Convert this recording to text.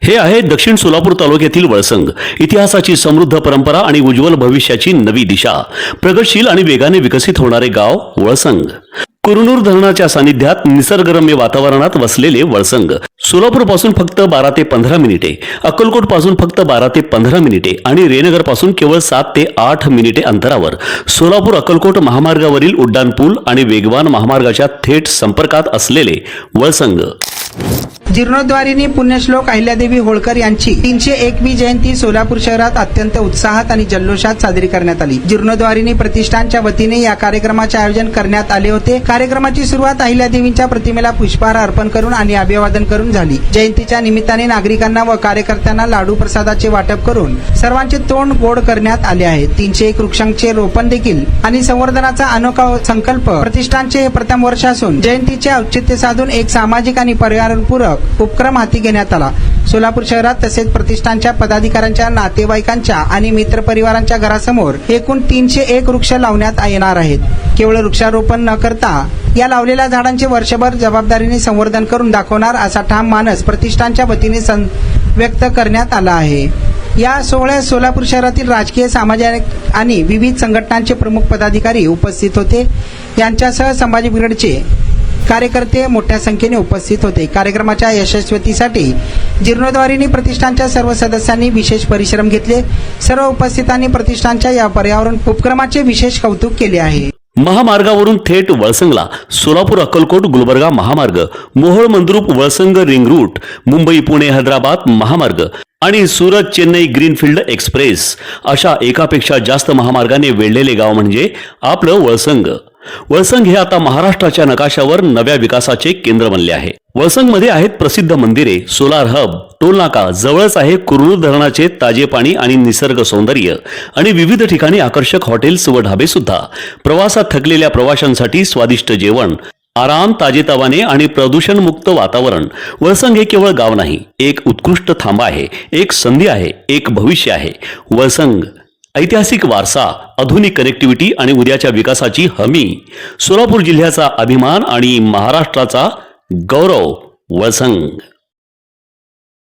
हे आहे दक्षिण सोलापूर तालुक्यातील वळसंग. इतिहासाची समृद्ध परंपरा आणि उज्ज्वल भविष्याची नवी दिशा. प्रगतशील आणि वेगाने विकसित होणारे गाव वळसंग. कुरनूर धरणाच्या सानिध्यात निसर्गरम्य वातावरणात वसलेले वळसंग सोलापूर पासून फक्त 12 ते 15 मिनिटे, अक्कलकोट पासून फक्त 12 ते 15 मिनिटे आणि रेनगर पासून केवळ 7 ते 8 मिनिटे अंतरावर सोलापूर अक्कलकोट महामार्गावरील उड्डाण पूल आणि वेगवान महामार्गाच्या थेट संपर्कात असलेले वळसंग. जीर्णोद्वारिणी पुण्यश्लोक अहिल्यादेवी होळकर यांची 301वी जयंती सोलापूर शहरात अत्यंत उत्साहात आणि जल्लोषात साजरी करण्यात आली. जीर्णोद्वारिणी प्रतिष्ठानच्या वतीने या कार्यक्रमाचे आयोजन करण्यात आले होते. कार्यक्रमाची सुरुवात अहिल्यादेवींच्या प्रतिमेला पुष्पहार अर्पण करून आणि अभिवादन करून झाली. जयंतीच्या निमित्ताने नागरिकांना व कार्यकर्त्यांना लाडू प्रसादाचे वाटप करून सर्वांचे तोंड गोड करण्यात आले आहे. 301 वृक्षांचे रोपण देखील आणि संवर्धनाचा अनोखा संकल्प प्रतिष्ठानचे हे प्रथम वर्ष असून जयंतीचे औचित्य साधून एक सामाजिक आणि पर्यावरणपूरक उपक्रम हाती घेण्यात आला. सोलापूर शहरात तसेच प्रतिष्ठानच्या पदाधिकाऱ्यांच्या, नातेवाईकांच्या आणि मित्रपरिवारांच्या घरासमोर एकूण 301 वृक्ष लावण्यात येणार आहेत. केवळ वृक्षारोपण न करता या लावलेल्या झाडांचे वर्षभर जबाबदारीने संवर्धन करून दाखवणार असा ठाम मानस प्रतिष्ठानच्या वतीने व्यक्त करण्यात आला आहे. या सोहळ्यात सोलापूर शहरातील राजकीय, सामाजिक आणि विविध संघटनांचे प्रमुख पदाधिकारी उपस्थित होते. यांच्यासह संभाजी ब्रिगेडचे कार्यकर्ते मोठ्या संख्येने उपस्थित होते. कार्यक्रमाच्या यशस्वीसाठी जीर्णोद्वारिणी प्रतिष्ठानच्या सर्व सदस्यांनी विशेष परिश्रम घेतले. सर्व उपस्थितांनी प्रतिष्ठानच्या या पर्यावरण उपक्रमाचे विशेष कौतुक केले आहे. महामार्गावरून थेट वळसंगला सोलापूर अक्कलकोट गुलबर्गा महामार्ग, मोहोळ मंद्रुप वळसंग रिंग रूट, मुंबई पुणे हैदराबाद महामार्ग आणि सुरत चेन्नई ग्रीनफील्ड एक्सप्रेस अशा एकापेक्षा जास्त महामार्गाने वेढलेले गाव म्हणजे आपलं वळसंग. वळसंग हे आता महाराष्ट्राच्या नकाशावर नव्या विकासाचे केंद्र बनले आहे. वळसंगमध्ये आहेत प्रसिद्ध मंदिरे, सोलार हब, टोलनाका, जवळच आहे कुरनूर धरणाचे ताजे पाणी आणि निसर्ग सौंदर्य आणि विविध ठिकाणी आकर्षक हॉटेल्स व ढाबे सुद्धा. प्रवासात थकलेल्या प्रवाशांसाठी स्वादिष्ट जेवण, आराम, ताजेतवाने आणि प्रदूषणमुक्त वातावरण. वळसंग हे केवळ गाव नाही, एक उत्कृष्ट थांबा आहे, एक संधी आहे, एक भविष्य आहे. वळसंग ऐतिहासिक वारसा, आधुनिक कनेक्टिव्हिटी आणि उद्याच्या विकासाची हमी. सोलापूर जिल्ह्याचा अभिमान आणि महाराष्ट्राचा गौरव. वळसंग.